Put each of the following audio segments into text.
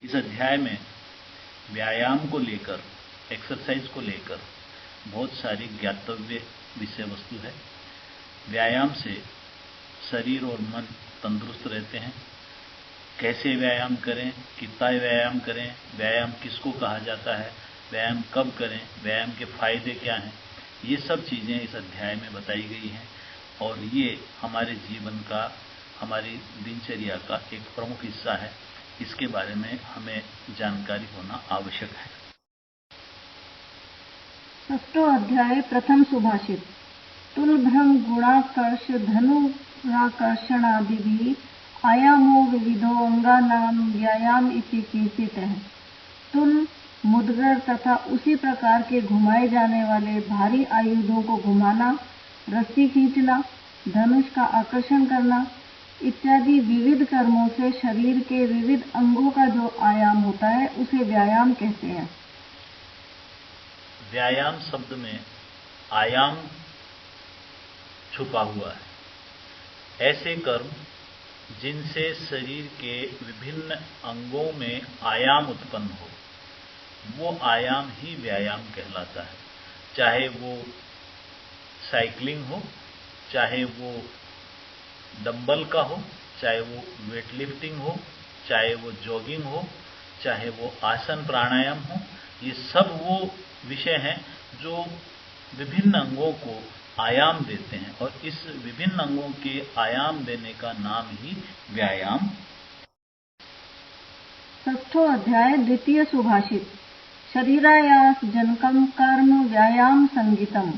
इस अध्याय में व्यायाम को लेकर, एक्सरसाइज को लेकर बहुत सारी ज्ञातव्य विषय वस्तु है। व्यायाम से शरीर और मन तंदुरुस्त रहते हैं। कैसे व्यायाम करें, कितना व्यायाम करें, व्यायाम किसको कहा जाता है, व्यायाम कब करें, व्यायाम के फायदे क्या हैं, ये सब चीज़ें इस अध्याय में बताई गई हैं और ये हमारे जीवन का, हमारी दिनचर्या का एक प्रमुख हिस्सा है। इसके बारे में हमें जानकारी होना आवश्यक है। षष्ठो अध्याय प्रथम सुभाषित। तुलभ्रम गुणाकर्ष धनुराकर्षणादि आयामो विविधो अंगानाम व्यायाम इति कीर्तित है। तुल, मुद्गर तथा उसी प्रकार के घुमाए जाने वाले भारी आयुधों को घुमाना, रस्सी खींचना, धनुष का आकर्षण करना इत्यादि विविध कर्मों से शरीर के विविध अंगों का जो आयाम होता है उसे व्यायाम कहते हैं। व्यायाम शब्द में आयाम छुपा हुआ है। ऐसे कर्म जिनसे शरीर के विभिन्न अंगों में आयाम उत्पन्न हो, वो आयाम ही व्यायाम कहलाता है। चाहे वो साइकिलिंग हो, चाहे वो डंबल का हो, चाहे वो वेटलिफ्टिंग हो, चाहे वो जॉगिंग हो, चाहे वो आसन प्राणायाम हो, ये सब वो विषय हैं जो विभिन्न अंगों को आयाम देते हैं और इस विभिन्न अंगों के आयाम देने का नाम ही व्यायाम। षष्ठो अध्याय द्वितीय सुभाषित। शरीरायास जनकम कर्म व्यायाम संगीतम।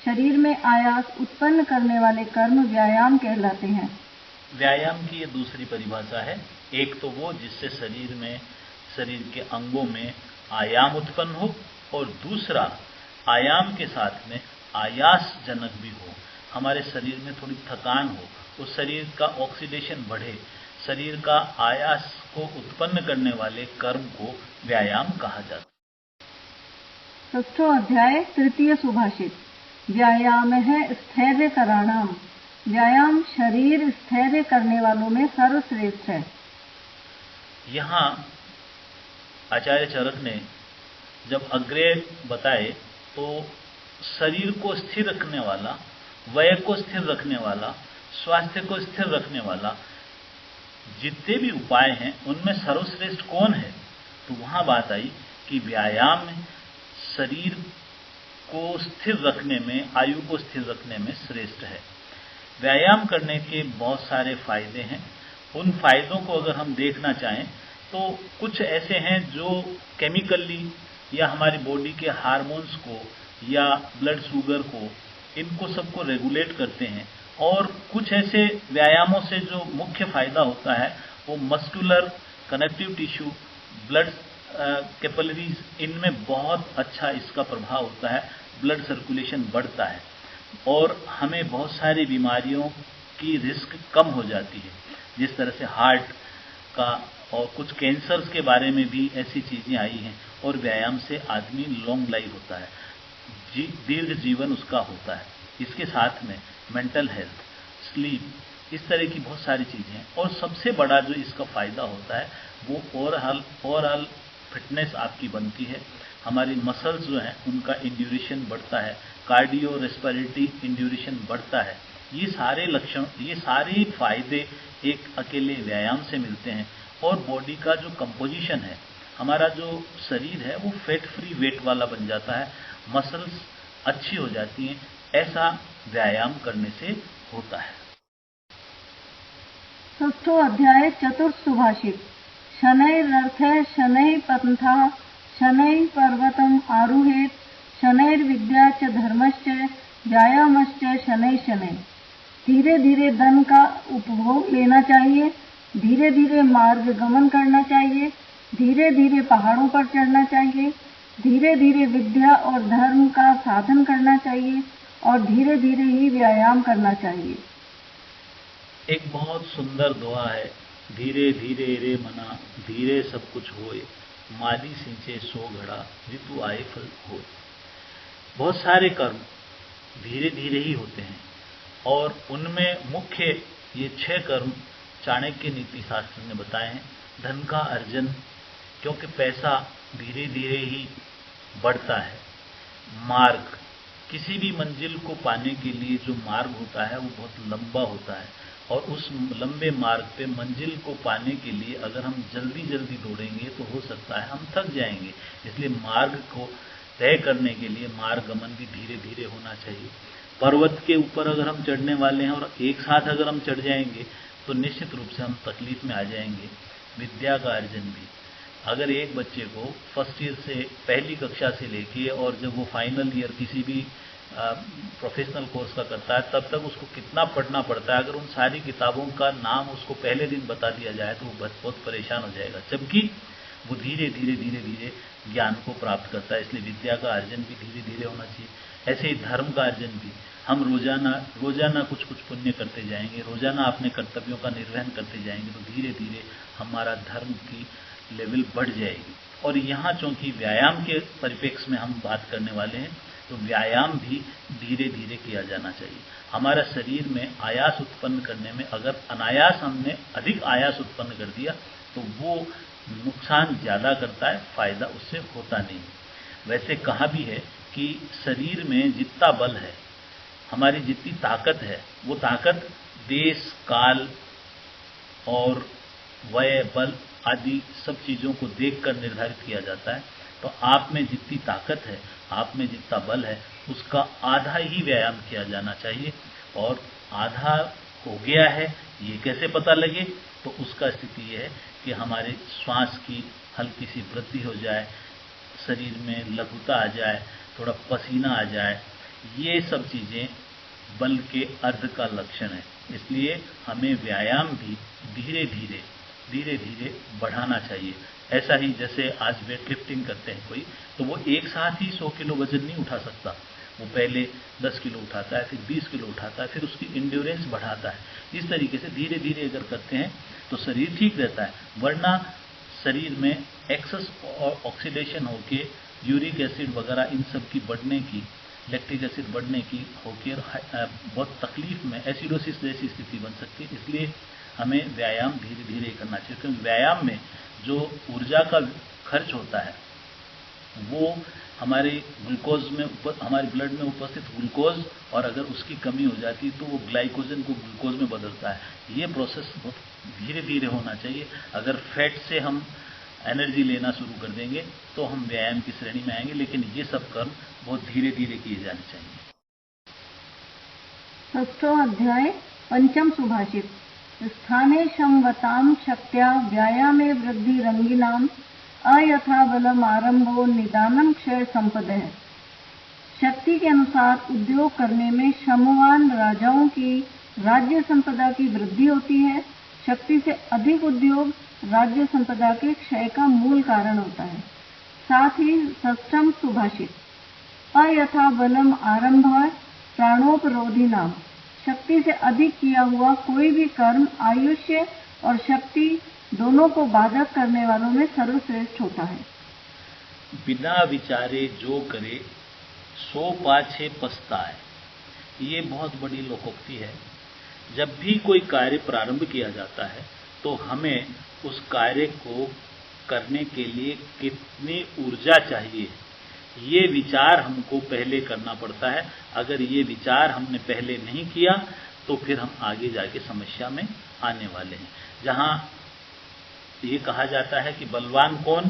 शरीर में आयास उत्पन्न करने वाले कर्म व्यायाम कहलाते हैं। व्यायाम की ये दूसरी परिभाषा है। एक तो वो जिससे शरीर में, शरीर के अंगों में आयाम उत्पन्न हो और दूसरा आयाम के साथ में आयासजनक भी हो। हमारे शरीर में थोड़ी थकान हो, उस शरीर का ऑक्सीडेशन बढ़े, शरीर का आयास को उत्पन्न करने वाले कर्म को व्यायाम कहा जाता है। षष्ठो अध्याय तृतीय सुभाषित। व्यायाम है स्थैर्य कराणाम। व्यायाम शरीर स्थैर्य करने वालों में सर्वश्रेष्ठ है। यहाँ आचार्य चरक ने जब अग्रेय बताए तो शरीर को स्थिर रखने वाला, वय को स्थिर रखने वाला, स्वास्थ्य को स्थिर रखने वाला जितने भी उपाय हैं उनमें सर्वश्रेष्ठ कौन है, तो वहां बात आई कि व्यायाम शरीर को स्थिर रखने में, आयु को स्थिर रखने में श्रेष्ठ है। व्यायाम करने के बहुत सारे फायदे हैं। उन फायदों को अगर हम देखना चाहें तो कुछ ऐसे हैं जो केमिकली या हमारी बॉडी के हार्मोन्स को या ब्लड शुगर को, इनको सबको रेगुलेट करते हैं। और कुछ ऐसे व्यायामों से जो मुख्य फायदा होता है वो muscular, connective tissue, blood capillaries, इनमें बहुत अच्छा इसका प्रभाव होता है। ब्लड सर्कुलेशन बढ़ता है और हमें बहुत सारी बीमारियों की रिस्क कम हो जाती है। जिस तरह से हार्ट का और कुछ कैंसर्स के बारे में भी ऐसी चीजें आई हैं और व्यायाम से आदमी लॉन्ग लाइफ होता है, दीर्घ जीवन उसका होता है। इसके साथ में मेंटल हेल्थ, स्लीप, इस तरह की बहुत सारी चीजें हैं। और सबसे बड़ा जो इसका फायदा होता है वो ओवरऑल फिटनेस आपकी बनती है। हमारी मसल्स जो हैं उनका इंड्यूरेशन बढ़ता है, कार्डियो रेस्पिरेटरी इंड्यूरेशन बढ़ता है। ये सारे लक्षण, ये सारे फायदे एक अकेले व्यायाम से मिलते हैं। और बॉडी का जो कंपोजिशन है, हमारा जो शरीर है वो फैट फ्री वेट वाला बन जाता है, मसल्स अच्छी हो जाती हैं। ऐसा व्यायाम करने से होता है। षष्ठो अध्याय चतुर्थ सुभाषित। शनैरर्थ शनै पंथा शनै पर्वतम आरुहेत शनैर्विद्या च धर्मश्च व्यायामश्च शनै शनै। धीरे धीरे धन का उपभोग लेना चाहिए, धीरे धीरे मार्ग गमन करना चाहिए, धीरे धीरे पहाड़ों पर चढ़ना चाहिए, धीरे धीरे विद्या और धर्म का साधन करना चाहिए और धीरे धीरे ही व्यायाम करना चाहिए। एक बहुत सुंदर दुआ है, धीरे धीरे रे मना धीरे सब कुछ होए, माली सिंचे सो घड़ा ऋतु आए फल होए। बहुत सारे कर्म धीरे धीरे ही होते हैं और उनमें मुख्य ये 6 कर्म चाणक्य नीति शास्त्र ने बताए हैं। धन का अर्जन, क्योंकि पैसा धीरे धीरे ही बढ़ता है। मार्ग, किसी भी मंजिल को पाने के लिए जो मार्ग होता है वो बहुत लंबा होता है, और उस लंबे मार्ग पे मंजिल को पाने के लिए अगर हम जल्दी जल्दी दौड़ेंगे तो हो सकता है हम थक जाएंगे। इसलिए मार्ग को तय करने के लिए मार्गमन भी धीरे धीरे होना चाहिए। पर्वत के ऊपर अगर हम चढ़ने वाले हैं और एक साथ अगर हम चढ़ जाएंगे तो निश्चित रूप से हम तकलीफ में आ जाएंगे। विद्या का अर्जन भी, अगर एक बच्चे को फर्स्ट ईयर से, पहली कक्षा से लेके और जब वो फाइनल ईयर किसी भी प्रोफेशनल कोर्स का करता है तब तक उसको कितना पढ़ना पड़ता है, अगर उन सारी किताबों का नाम उसको पहले दिन बता दिया जाए तो वो बहुत परेशान हो जाएगा, जबकि वो धीरे धीरे धीरे धीरे ज्ञान को प्राप्त करता है। इसलिए विद्या का अर्जन भी धीरे धीरे होना चाहिए। ऐसे ही धर्म का अर्जन भी, हम रोजाना कुछ कुछ पुण्य करते जाएंगे, रोजाना अपने कर्तव्यों का निर्वहन करते जाएंगे तो धीरे धीरे हमारा धर्म की लेवल बढ़ जाएगी। और यहाँ चूंकि व्यायाम के परिप्रेक्ष्य में हम बात करने वाले हैं तो व्यायाम भी धीरे धीरे किया जाना चाहिए। हमारा शरीर में आयास उत्पन्न करने में अगर अनायास हमने अधिक आयास उत्पन्न कर दिया तो वो नुकसान ज्यादा करता है, फायदा उससे होता नहीं। वैसे कहा भी है कि शरीर में जितना बल है, हमारी जितनी ताकत है, वो ताकत देश काल और वय बल आदि सब चीजों को देखकर निर्धारित किया जाता है। तो आप में जितनी ताकत है, आप में जितना बल है, उसका आधा ही व्यायाम किया जाना चाहिए। और आधा हो गया है ये कैसे पता लगे, तो उसका स्थिति यह है कि हमारे श्वास की हल्की सी वृद्धि हो जाए, शरीर में लघुता आ जाए, थोड़ा पसीना आ जाए, ये सब चीजें बल के अर्ध का लक्षण है। इसलिए हमें व्यायाम भी धीरे धीरे बढ़ाना चाहिए। ऐसा ही जैसे आज वेट लिफ्टिंग करते हैं कोई, तो वो एक साथ ही 100 किलो वजन नहीं उठा सकता, वो पहले 10 किलो उठाता है, फिर 20 किलो उठाता है, फिर उसकी इंड्योरेंस बढ़ाता है। इस तरीके से धीरे धीरे अगर करते हैं तो शरीर ठीक रहता है, वरना शरीर में एक्सेस और ऑक्सीडेशन होके यूरिक एसिड वगैरह इन सब की बढ़ने की, लैक्टिक एसिड बढ़ने की होकर बहुत तकलीफ में एसिडोसिस जैसी स्थिति बन सकती है। इसलिए हमें व्यायाम धीरे धीरे करना चाहिए, क्योंकि व्यायाम में जो ऊर्जा का खर्च होता है वो हमारे ग्लूकोज में, हमारे ब्लड में उपस्थित ग्लूकोज, और अगर उसकी कमी हो जाती है तो वो ग्लाइकोजन को ग्लूकोज में बदलता है। ये प्रोसेस बहुत धीरे धीरे होना चाहिए। अगर फैट से हम एनर्जी लेना शुरू कर देंगे तो हम व्यायाम की श्रेणी में आएंगे, लेकिन ये सब कर्म बहुत धीरे धीरे किए जाने चाहिए। 6वां अध्याय पंचम सुभाषित। स्थाने संवताम शक्त्या व्यायामे वृद्धि रंगिनाम अयथा बलम आरंभो निदानम क्षय संपदः। शक्ति के अनुसार उद्योग करने में श्रमवान राजाओं की राज्य संपदा की वृद्धि होती है। शक्ति से अधिक उद्योग राज्य संपदा के क्षय का मूल कारण होता है। साथ ही 6वां सुभाषित अयथा बलम आरंभ प्राणोपरोधी नाम। शक्ति से अधिक किया हुआ कोई भी कर्म आयुष्य और शक्ति दोनों को बाधक करने वालों में सर्वश्रेष्ठ होता है। बिना विचारे जो करे सो पाछे पछताए, ये बहुत बड़ी लोकोक्ति है। जब भी कोई कार्य प्रारंभ किया जाता है तो हमें उस कार्य को करने के लिए कितनी ऊर्जा चाहिए, ये विचार हमको पहले करना पड़ता है। अगर ये विचार हमने पहले नहीं किया तो फिर हम आगे जाके समस्या में आने वाले हैं। जहां ये कहा जाता है कि बलवान कौन,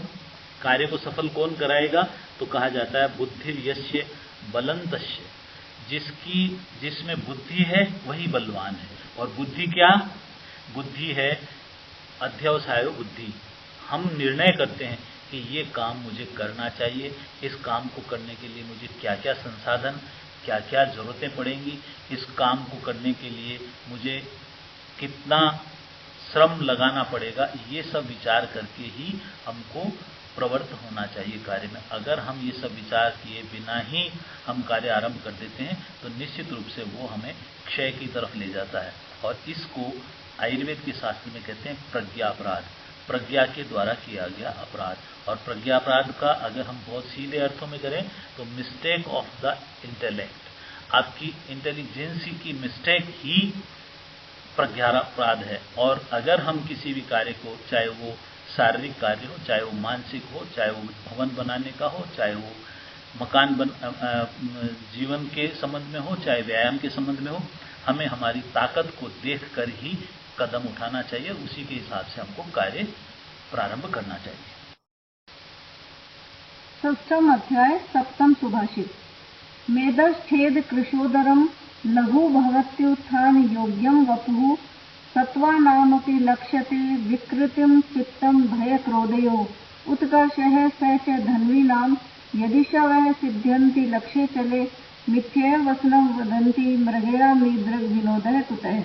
कार्य को सफल कौन कराएगा, तो कहा जाता है बुद्धि यस्य बलंतस्य, जिसमें बुद्धि है वही बलवान है। और बुद्धि क्या, बुद्धि है अध्यवसाय बुद्धि। हम निर्णय करते हैं कि ये काम मुझे करना चाहिए, इस काम को करने के लिए मुझे क्या क्या संसाधन, क्या क्या जरूरतें पड़ेंगी, इस काम को करने के लिए मुझे कितना श्रम लगाना पड़ेगा, ये सब विचार करके ही हमको प्रवृत्त होना चाहिए कार्य में। अगर हम ये सब विचार किए बिना ही हम कार्य आरंभ कर देते हैं तो निश्चित रूप से वो हमें क्षय की तरफ ले जाता है। और इसको आयुर्वेद के शास्त्र में कहते हैं प्रज्ञापराध, प्रज्ञा के द्वारा किया गया अपराध। और प्रज्ञापराध का अगर हम बहुत सीधे अर्थों में करें तो मिस्टेक ऑफ द इंटेलेक्ट, आपकी इंटेलिजेंसी की मिस्टेक ही प्रज्ञापराध है। और अगर हम किसी भी कार्य को, चाहे वो शारीरिक कार्य हो, चाहे वो मानसिक हो, चाहे वो भवन बनाने का हो, चाहे वो मकान जीवन के संबंध में हो, चाहे व्यायाम के संबंध में हो, हमें हमारी ताकत को देखकर ही कदम उठाना चाहिए। उसी के हिसाब से हमको कार्य प्रारंभ करना चाहिए। षष्ठम अध्याय सप्तम सुभाषित। मेदश्छेद कृशोदरम लघु भवत्युत्थान योग्यम वपुः सत्वानामपि लक्ष्यते विकृतिम चित्तम भय क्रोधयो उत्कर्षः स च धन्वीनाम यदिशवः सिद्ध्यन्ति लक्ष्ये चले मिथ्यैव वसनं वदन्ति मृगया मीदृग विनोदः कुतः।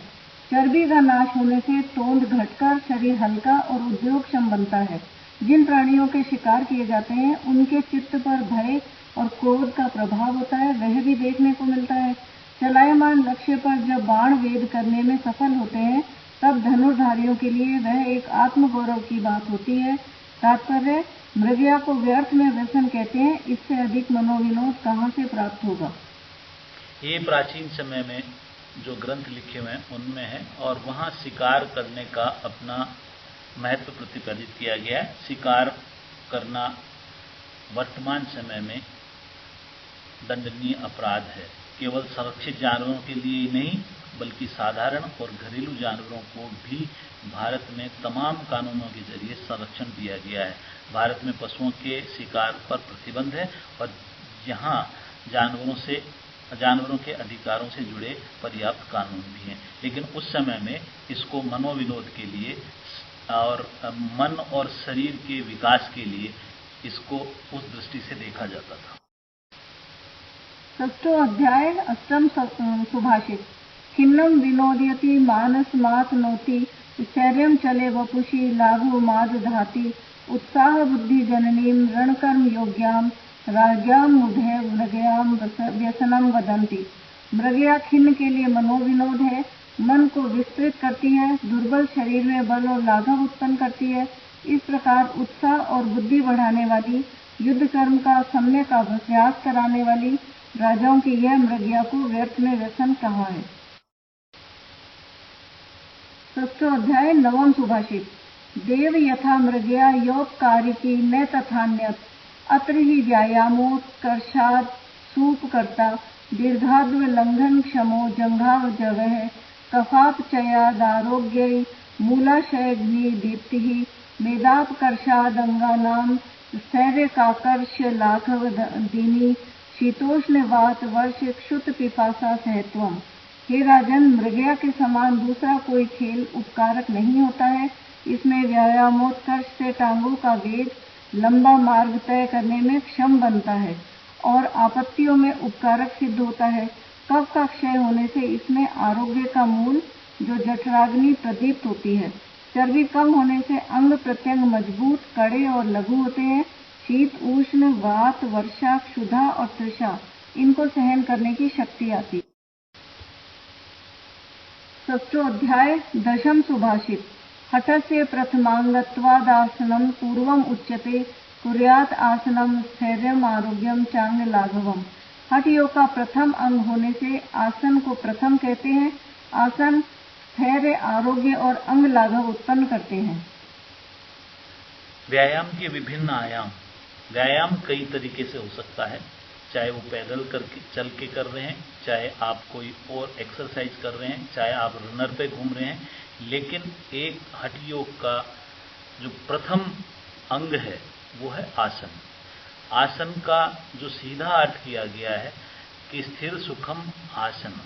चर्बी का नाश होने से तोंद घटकर शरीर हल्का और उद्योगक्षम बनता है। जिन प्राणियों के शिकार किए जाते हैं उनके चित्त पर भय और क्रोध का प्रभाव होता है, वह भी देखने को मिलता है। चलायमान लक्ष्य पर जब बाण वेद करने में सफल होते हैं तब धनुर्धारियों के लिए वह एक आत्मगौरव की बात होती है। तात्पर्य, मृगया को व्यर्थ में व्यसन कहते हैं। इससे अधिक मनोविनोद कहाँ से प्राप्त होगा। ये प्राचीन समय में जो ग्रंथ लिखे हुए हैं उनमें है, और वहाँ शिकार करने का अपना महत्व प्रतिपादित किया गया है। शिकार करना वर्तमान समय में दंडनीय अपराध है। केवल संरक्षित जानवरों के लिए ही नहीं बल्कि साधारण और घरेलू जानवरों को भी भारत में तमाम कानूनों के जरिए संरक्षण दिया गया है। भारत में पशुओं के शिकार पर प्रतिबंध है और यहाँ जानवरों के अधिकारों से जुड़े पर्याप्त कानून भी हैं। लेकिन उस समय में इसको मनोविनोद के लिए और मन और शरीर के विकास के लिए इसको उस दृष्टि से देखा जाता था। षष्ठो अध्याय अष्टम सुभाषित। खिन्नम विनोदयति मानस मात नोति स्थैर्यं चले वपुषि लाघो माद धाति उत्साह बुद्धि जननीम रणकर्म योग्याम राज्ञाम मुधे मृगयाम व्यसनम वदंती। मृगया खिन्न के लिए मनोविनोद है, मन को विस्तृत करती है, दुर्बल शरीर में बल और लाघव उत्पन्न करती है। इस प्रकार उत्साह और बुद्धि बढ़ाने वाली, युद्ध कर्म का सम्यक अभ्यास कराने वाली राजाओं की यह मृगया को व्यर्थ में व्यसन कहा है। षष्ठो अध्याय नवम सुभाषित। देव यथा मृगया योपकारिकी न तथान्यत अत्र ही व्यायामोत्कर्षाद सूप कर्ता दीर्घाद्व लंघन क्षमो जंघाव जगह कफापचयादारोग्य मूलाशयग्नि दीप्ति मेदापकर्षादंगानाम स्थैर्य काकर्ष लाघव दीनी शीतोष्ण वात वर्ष क्षुत पिपासा सहत्वम। हे राजन, मृगया के समान दूसरा कोई खेल उपकारक नहीं होता है। इसमें व्यायामोत्कर्ष से टांगों का वेग लंबा मार्ग तय करने में क्षम बनता है और आपत्तियों में उपकारक सिद्ध होता है। कफ का क्षय होने से इसमें आरोग्य का मूल जो जठराग्नि प्रदीप्त होती है। चर्बी कम होने से अंग प्रत्यंग मजबूत, कड़े और लघु होते हैं। शीत, उष्ण, वात, वर्षा, क्षुधा और तृषा इनको सहन करने की शक्ति आती। षष्ठो अध्याय दशम सुभाषित। हठस्य प्रथमांगत्वादासनं पूर्वम उच्यते कुर्यात आसनम स्थैर्यम आरोग्यम चांग लाघवम। हठ योग का प्रथम अंग होने से आसन को प्रथम कहते हैं। आसन स्थैर्य, आरोग्य और अंग लाघव उत्पन्न करते हैं। व्यायाम के विभिन्न आयाम। व्यायाम कई तरीके से हो सकता है, चाहे वो पैदल करके चल के कर रहे हैं, चाहे आप कोई और एक्सरसाइज कर रहे हैं, चाहे आप रनर पे घूम रहे हैं। लेकिन एक हठ योग का जो प्रथम अंग है वो है आसन। आसन का जो सीधा अर्थ किया गया है कि स्थिर सुखम आसन,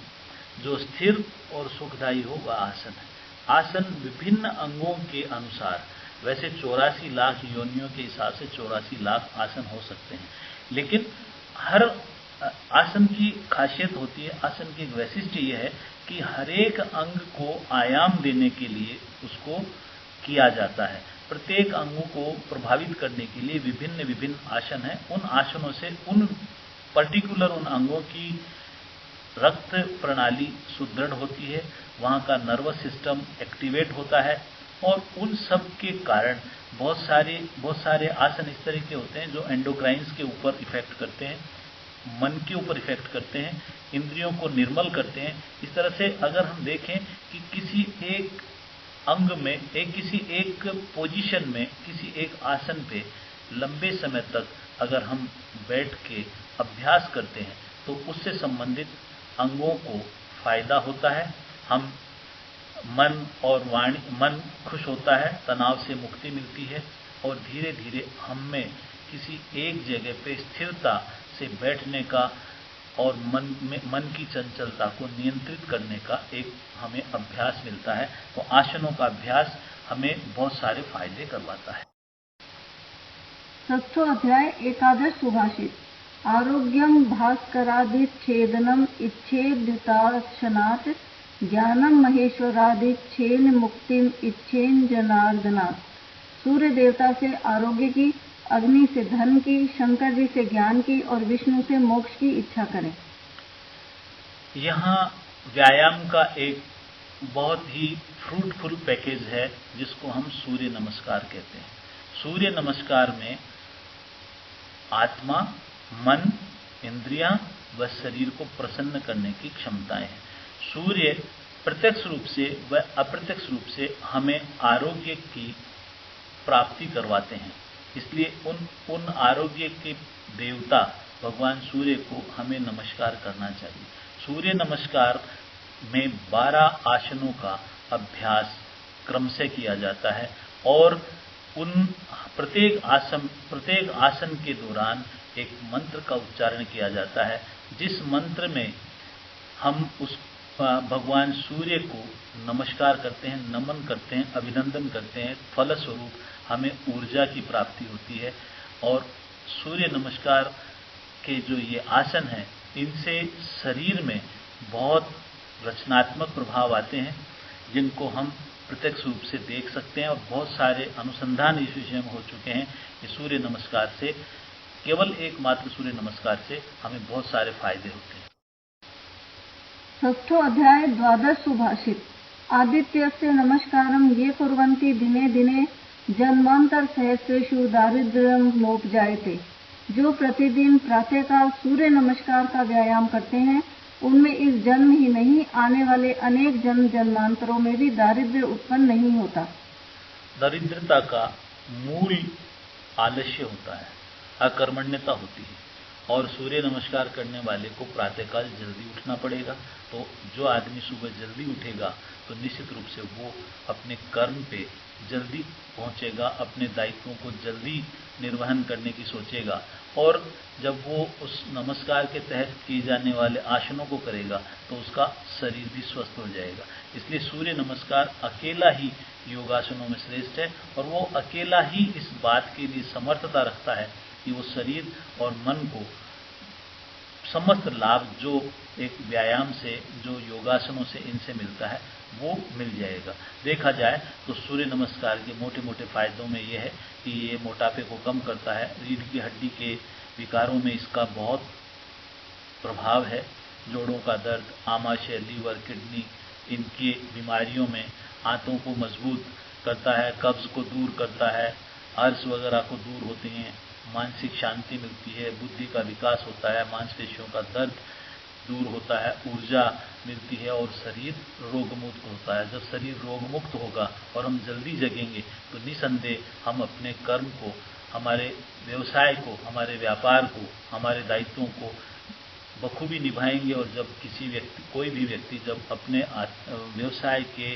जो स्थिर और सुखदायी हो वह आसन है। आसन विभिन्न अंगों के अनुसार, वैसे 84 लाख योनियों के हिसाब से 84 लाख आसन हो सकते हैं, लेकिन हर आसन की खासियत होती है। आसन की एक वैशिष्ट्य यह है कि हर एक अंग को आयाम देने के लिए उसको किया जाता है। प्रत्येक अंगों को प्रभावित करने के लिए विभिन्न विभिन्न आसन हैं। उन आसनों से उन अंगों की रक्त प्रणाली सुदृढ़ होती है, वहाँ का नर्वस सिस्टम एक्टिवेट होता है और उन सब के कारण बहुत सारे आसन इस तरह के होते हैं जो एंडोक्राइन्स के ऊपर इफेक्ट करते हैं, मन के ऊपर इफेक्ट करते हैं, इंद्रियों को निर्मल करते हैं। इस तरह से अगर हम देखें कि किसी एक अंग में किसी एक पोजीशन में, किसी एक आसन पे लंबे समय तक अगर हम बैठ के अभ्यास करते हैं तो उससे संबंधित अंगों को फायदा होता है। हम मन खुश होता है, तनाव से मुक्ति मिलती है और धीरे धीरे हम में किसी एक जगह पे स्थिरता से बैठने का और मन की चंचलता को नियंत्रित करने का एक हमें अभ्यास मिलता है। तो आसनों का अभ्यास हमें बहुत सारे फायदे करवाता है। 6वां अध्याय एकादश सुभाषित। आरोग्यम भास्करादिच्छेदनम इच्छेद्युताक्षणात् ज्ञानम महेश्वरादिच्छेन मुक्तिम इच्छेन जनार्दनात्। सूर्य देवता से आरोग्य की, अग्नि से धन की, शंकर जी से ज्ञान की और विष्णु से मोक्ष की इच्छा करें। यहाँ व्यायाम का एक बहुत ही फ्रूटफुल पैकेज है जिसको हम सूर्य नमस्कार कहते हैं। सूर्य नमस्कार में आत्मा, मन, इंद्रियां व शरीर को प्रसन्न करने की क्षमताएं हैं। सूर्य प्रत्यक्ष रूप से व अप्रत्यक्ष रूप से हमें आरोग्य की प्राप्ति करवाते हैं। इसलिए उन आरोग्य के देवता भगवान सूर्य को हमें नमस्कार करना चाहिए। सूर्य नमस्कार में 12 आसनों का अभ्यास क्रम से किया जाता है और उन प्रत्येक आसन के दौरान एक मंत्र का उच्चारण किया जाता है, जिस मंत्र में हम उस भगवान सूर्य को नमस्कार करते हैं, नमन करते हैं, अभिनंदन करते हैं। फलस्वरूप हमें ऊर्जा की प्राप्ति होती है और सूर्य नमस्कार के जो ये आसन हैं, इनसे शरीर में बहुत रचनात्मक प्रभाव आते हैं, जिनको हम प्रत्यक्ष रूप से देख सकते हैं और बहुत सारे अनुसंधान इस विषय में हो चुके हैं कि सूर्य नमस्कार से, केवल एकमात्र सूर्य नमस्कार से हमें बहुत सारे फायदे होते हैं। 6वां अध्याय द्वादश सुभाषित। आदित्यस्य नमस्कारम ये कुर्वन्ति दिने दिने जन्मांतर सहस्रेषु दारिद्र्यम लोपजायते। जो प्रतिदिन प्रातःकाल सूर्य नमस्कार का व्यायाम करते हैं, उनमें इस जन्म ही नहीं, आने वाले अनेक जन्म जन्मांतरों में भी दारिद्र्य उत्पन्न नहीं होता। दरिद्रता का मूल आलस्य होता है, अकर्मण्यता होती है और सूर्य नमस्कार करने वाले को प्रातःकाल जल्दी उठना पड़ेगा। तो जो आदमी सुबह जल्दी उठेगा तो निश्चित रूप से वो अपने कर्म पे जल्दी पहुंचेगा, अपने दायित्वों को जल्दी निर्वहन करने की सोचेगा और जब वो उस नमस्कार के तहत किए जाने वाले आसनों को करेगा तो उसका शरीर भी स्वस्थ हो जाएगा। इसलिए सूर्य नमस्कार अकेला ही योगासनों में श्रेष्ठ है और वो अकेला ही इस बात के लिए समर्थता रखता है कि वो शरीर और मन को समस्त लाभ जो एक व्यायाम से, जो योगासनों से इनसे मिलता है, वो मिल जाएगा। देखा जाए तो सूर्य नमस्कार के मोटे मोटे फायदों में यह है कि ये मोटापे को कम करता है, रीढ़ की हड्डी के विकारों में इसका बहुत प्रभाव है, जोड़ों का दर्द, आमाशय, लीवर, किडनी, इनकी बीमारियों में आंतों को मजबूत करता है, कब्ज को दूर करता है, अर्श वगैरह को दूर होती हैं, मानसिक शांति मिलती है, बुद्धि का विकास होता है, मांसपेशियों का दर्द दूर होता है, ऊर्जा मिलती है और शरीर रोगमुक्त होता है। जब शरीर रोगमुक्त होगा और हम जल्दी जगेंगे तो निसंदेह हम अपने कर्म को, हमारे व्यवसाय को, हमारे व्यापार को, हमारे दायित्वों को बखूबी निभाएंगे और जब कोई भी व्यक्ति जब अपने व्यवसाय के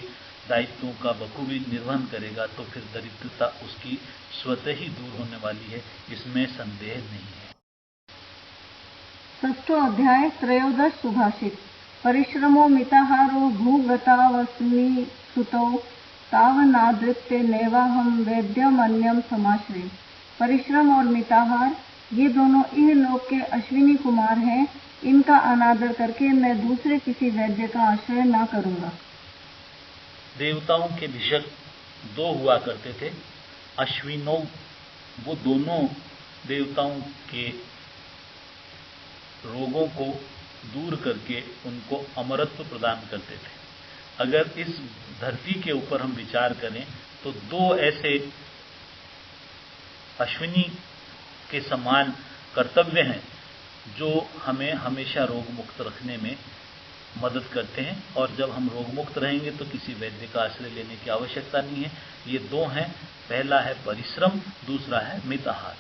दायित्वों का बखूबी निर्वहन करेगा तो फिर दरिद्रता उसकी स्वतः ही दूर होने वाली है, इसमें संदेह नहीं है। 6वां अध्याय त्रयोदश सुभाषित। परिश्रमो मिताहारो भूगतावस्मि सुतौ तावनादृत्य नैवाहम वैद्यमन्यम समाश्रय। परिश्रम और मिताहार ये दोनों इहलोक के अश्विनी कुमार हैं, इनका अनादर करके मैं दूसरे किसी वैद्य का आश्रय ना करूंगा। देवताओं के भिषक 2 हुआ करते थे, अश्विनों, वो दोनों देवताओं के रोगों को दूर करके उनको अमरत्व प्रदान करते थे। अगर इस धरती के ऊपर हम विचार करें तो 2 ऐसे अश्विनी के समान कर्तव्य हैं जो हमें हमेशा रोग मुक्त रखने में मदद करते हैं, और जब हम रोग मुक्त रहेंगे तो किसी वैद्य का आश्रय लेने की आवश्यकता नहीं है। ये दो हैं, पहला है परिश्रम, दूसरा है मित आहार।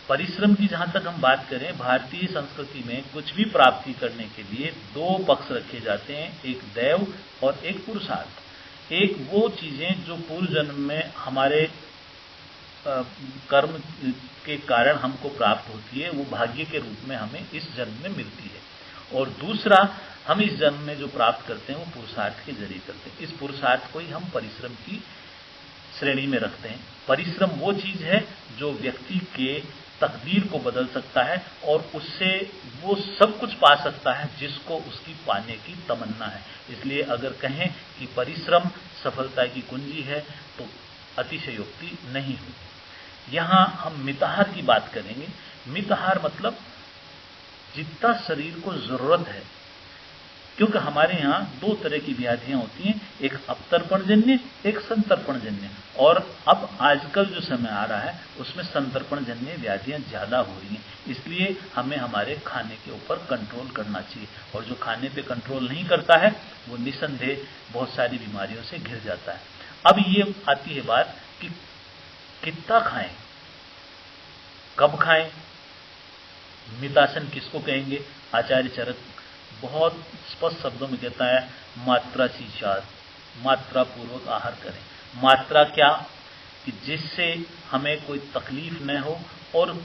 परिश्रम की जहां तक हम बात करें, भारतीय संस्कृति में कुछ भी प्राप्ति करने के लिए दो पक्ष रखे जाते हैं, एक दैव और एक पुरुषार्थ। एक वो चीजें जो पूर्व जन्म में हमारे कर्म के कारण हमको प्राप्त होती है, वो भाग्य के रूप में हमें इस जन्म में मिलती है, और दूसरा हम इस जन्म में जो प्राप्त करते हैं वो पुरुषार्थ के जरिए करते हैं। इस पुरुषार्थ को ही हम परिश्रम की श्रेणी में रखते हैं। परिश्रम वो चीज है जो व्यक्ति के तकदीर को बदल सकता है और उससे वो सब कुछ पा सकता है जिसको उसकी पाने की तमन्ना है। इसलिए अगर कहें कि परिश्रम सफलता की कुंजी है तो अतिशयोक्ति नहीं होगी। यहां हम मिताहार की बात करेंगे। मिताहार मतलब जितना शरीर को जरूरत है, क्योंकि हमारे यहाँ दो तरह की व्याधियां होती हैं, एक अपतर्पणजन्य, एक संतर्पणजन्य, और अब आजकल जो समय आ रहा है उसमें संतर्पणजन्य व्याधियां ज्यादा हो रही हैं। इसलिए हमें हमारे खाने के ऊपर कंट्रोल करना चाहिए, और जो खाने पे कंट्रोल नहीं करता है वो निसंदेह बहुत सारी बीमारियों से घिर जाता है। अब ये आती है बात कि कितना खाएं, कब खाएं, मितासन किसको कहेंगे। आचार्य चरक बहुत स्पष्ट शब्दों में कहता है, मात्रा शीशात, मात्रा पूर्वक आहार करें। मात्रा क्या, कि जिससे हमें कोई तकलीफ न हो और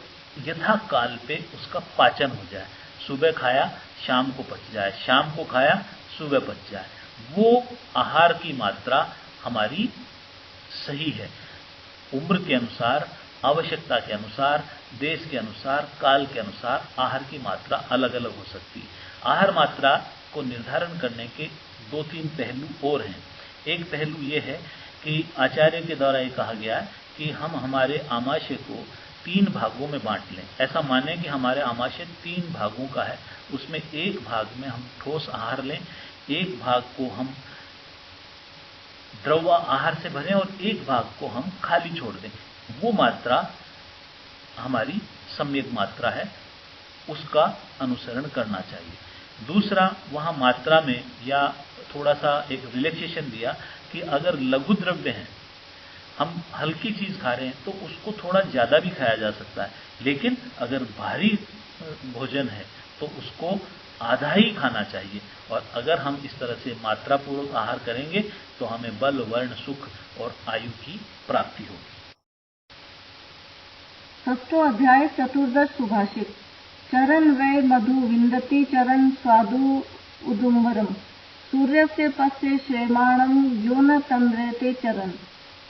यथा काल पे उसका पाचन हो जाए। सुबह खाया शाम को पच जाए, शाम को खाया सुबह पच जाए, वो आहार की मात्रा हमारी सही है। उम्र के अनुसार, आवश्यकता के अनुसार, देश के अनुसार, काल के अनुसार आहार की मात्रा अलग अलग हो सकती है। आहार मात्रा को निर्धारण करने के दो तीन पहलू और हैं। एक पहलू यह है कि आचार्य के द्वारा ये कहा गया कि हम हमारे आमाशय को 3 भागों में बांट लें। ऐसा माने कि हमारे आमाशय 3 भागों का है, उसमें एक भाग में हम ठोस आहार लें, एक भाग को हम द्रव आहार से भरें और एक भाग को हम खाली छोड़ दें। वो मात्रा हमारी सम्यक मात्रा है, उसका अनुसरण करना चाहिए। दूसरा, वहां मात्रा में या थोड़ा सा एक रिलैक्सेशन दिया कि अगर लघु द्रव्य हैं, हम हल्की चीज खा रहे हैं तो उसको थोड़ा ज्यादा भी खाया जा सकता है, लेकिन अगर भारी भोजन है तो उसको आधा ही खाना चाहिए। और अगर हम इस तरह से मात्रा पूर्वक आहार करेंगे तो हमें बल, वर्ण, सुख और आयु की प्राप्ति होगी। 6वां अध्याय चतुर्दश सुभाषित। चरण वै मधु विंदति चरण स्वादु उदुम्बरम, सूर्य से पश्य श्रेमाणम यो न तंद्रते चरण।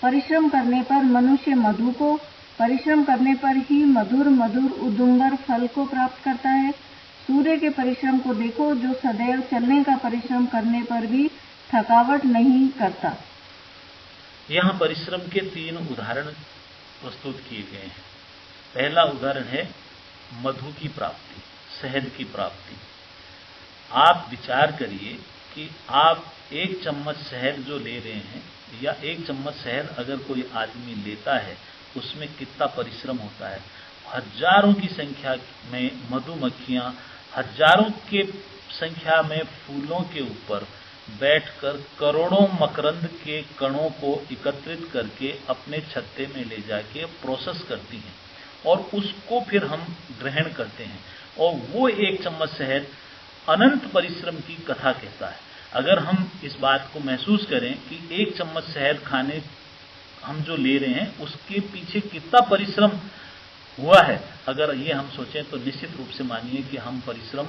परिश्रम करने पर मनुष्य मधु को, परिश्रम करने पर ही मधुर मधुर उदुम्बर फल को प्राप्त करता है। सूर्य के परिश्रम को देखो, जो सदैव चलने का परिश्रम करने पर भी थकावट नहीं करता। यहां परिश्रम के 3 उदाहरण प्रस्तुत किए गए हैं। पहला उदाहरण है मधु की प्राप्ति, शहद की प्राप्ति। आप विचार करिए कि आप 1 चम्मच शहद जो ले रहे हैं, या 1 चम्मच शहद अगर कोई आदमी लेता है, उसमें कितना परिश्रम होता है। हजारों की संख्या में मधुमक्खियां हजारों के संख्या में फूलों के ऊपर बैठकर करोड़ों मकरंद के कणों को एकत्रित करके अपने छत्ते में ले जाके प्रोसेस करती हैं, और उसको फिर हम ग्रहण करते हैं। और वो 1 चम्मच शहद अनंत परिश्रम की कथा कहता है। अगर हम इस बात को महसूस करें कि 1 चम्मच शहद खाने हम जो ले रहे हैं उसके पीछे कितना परिश्रम हुआ है, अगर ये हम सोचें तो निश्चित रूप से मानिए कि हम परिश्रम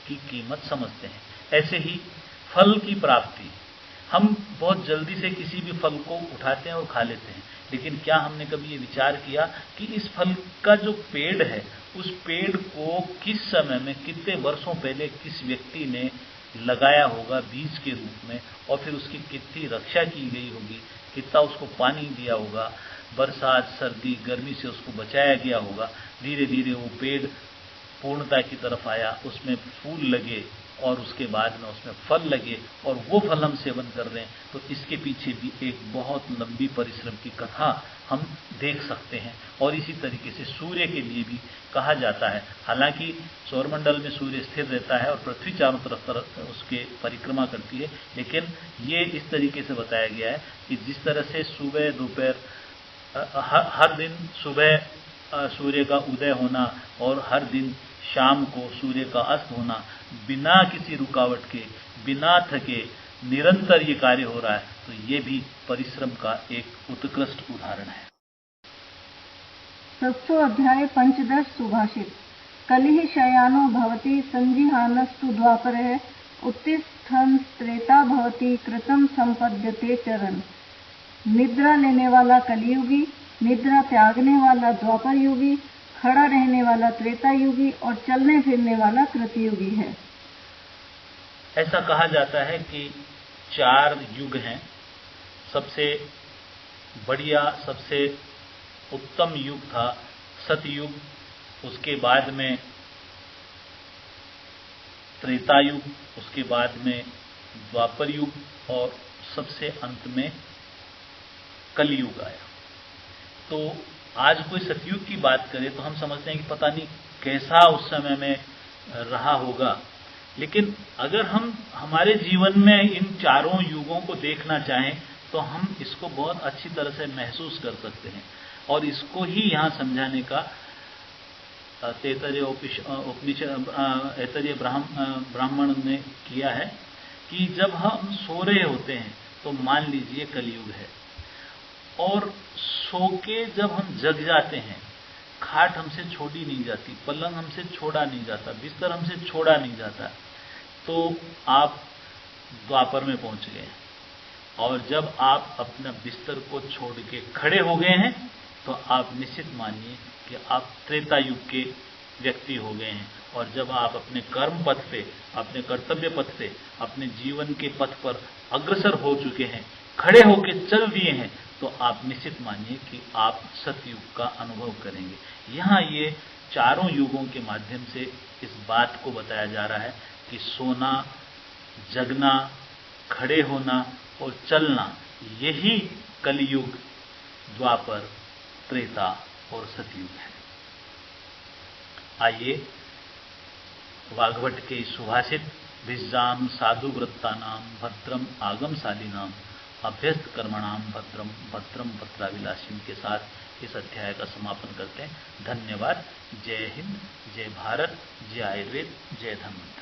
की कीमत समझते हैं। ऐसे ही फल की प्राप्ति, हम बहुत जल्दी से किसी भी फल को उठाते हैं और खा लेते हैं, लेकिन क्या हमने कभी ये विचार किया कि इस फल का जो पेड़ है, उस पेड़ को किस समय में, कितने वर्षों पहले किस व्यक्ति ने लगाया होगा बीज के रूप में, और फिर उसकी कितनी रक्षा की गई होगी, कितना उसको पानी दिया होगा, बरसात, सर्दी, गर्मी से उसको बचाया गया होगा। धीरे धीरे वो पेड़ पूर्णता की तरफ आया, उसमें फूल लगे, और उसके बाद में उसमें फल लगे और वो फल हम सेवन कर रहे हैं, तो इसके पीछे भी एक बहुत लंबी परिश्रम की कथा हम देख सकते हैं। और इसी तरीके से सूर्य के लिए भी कहा जाता है, हालांकि सौरमंडल में सूर्य स्थिर रहता है और पृथ्वी चारों तरफ उसके परिक्रमा करती है, लेकिन ये इस तरीके से बताया गया है कि जिस तरह से सुबह दोपहर हर दिन सुबह सूर्य का उदय होना और हर दिन शाम को सूर्य का अस्त होना, बिना किसी रुकावट के, बिना थके, निरंतर ये कार्य हो रहा है, तो ये भी परिश्रम का एक उत्कृष्ट उदाहरण है। 6 अध्याय पंचदश सुभाषित। कलिः शयानो भवति संजिहानस्तु द्वापरः उत्तिष्ठन् त्रेता भवति कृतं संपद्यते चरण। निद्रा लेने वाला कलियुगी, निद्रा त्यागने वाला द्वापर युगी, खड़ा रहने वाला त्रेता युगी और चलने फिरने वाला कृतयुगी है। ऐसा कहा जाता है कि 4 युग हैं। सबसे बढ़िया, सबसे उत्तम युग था सतयुग, उसके बाद में त्रेता युग, उसके बाद में द्वापर युग और सबसे अंत में कलयुग आया। तो आज कोई सतयुग की बात करे तो हम समझते हैं कि पता नहीं कैसा उस समय में रहा होगा, लेकिन अगर हम हमारे जीवन में इन 4 युगों को देखना चाहें तो हम इसको बहुत अच्छी तरह से महसूस कर सकते हैं। और इसको ही यहाँ समझाने का ऐतरेय ब्राह्मण ने किया है कि जब हम सो रहे होते हैं तो मान लीजिए कलयुग है, और सो के जब हम जग जाते हैं, खाट हमसे छोड़ी नहीं जाती, पलंग हमसे छोड़ा नहीं जाता, बिस्तर हमसे छोड़ा नहीं जाता, तो आप द्वापर में पहुंच गए। और जब आप अपना बिस्तर को छोड़ के खड़े हो गए हैं तो आप निश्चित मानिए कि आप त्रेता युग के व्यक्ति हो गए हैं। और जब आप अपने कर्म पथ पे, अपने कर्तव्य पथ पे, अपने जीवन के पथ पर अग्रसर हो चुके हैं, खड़े होकर चल दिए हैं, तो आप निश्चित मानिए कि आप सतयुग का अनुभव करेंगे। यहाँ ये 4 युगों के माध्यम से इस बात को बताया जा रहा है कि सोना, जगना, खड़े होना और चलना, यही कलयुग, द्वापर, त्रेता और सतयुग है। आइए वाग्भट के इस सुभाषित भिज्जाम साधु वृत्तानाम भद्रम आगमशालिनाम अभ्यस्त कर्मणाम भद्रम भद्रम भद्राविलासिन के साथ इस अध्याय का समापन करते हैं। धन्यवाद। जय हिंद, जय भारत, जय आयुर्वेद, जय धन्वंतरि।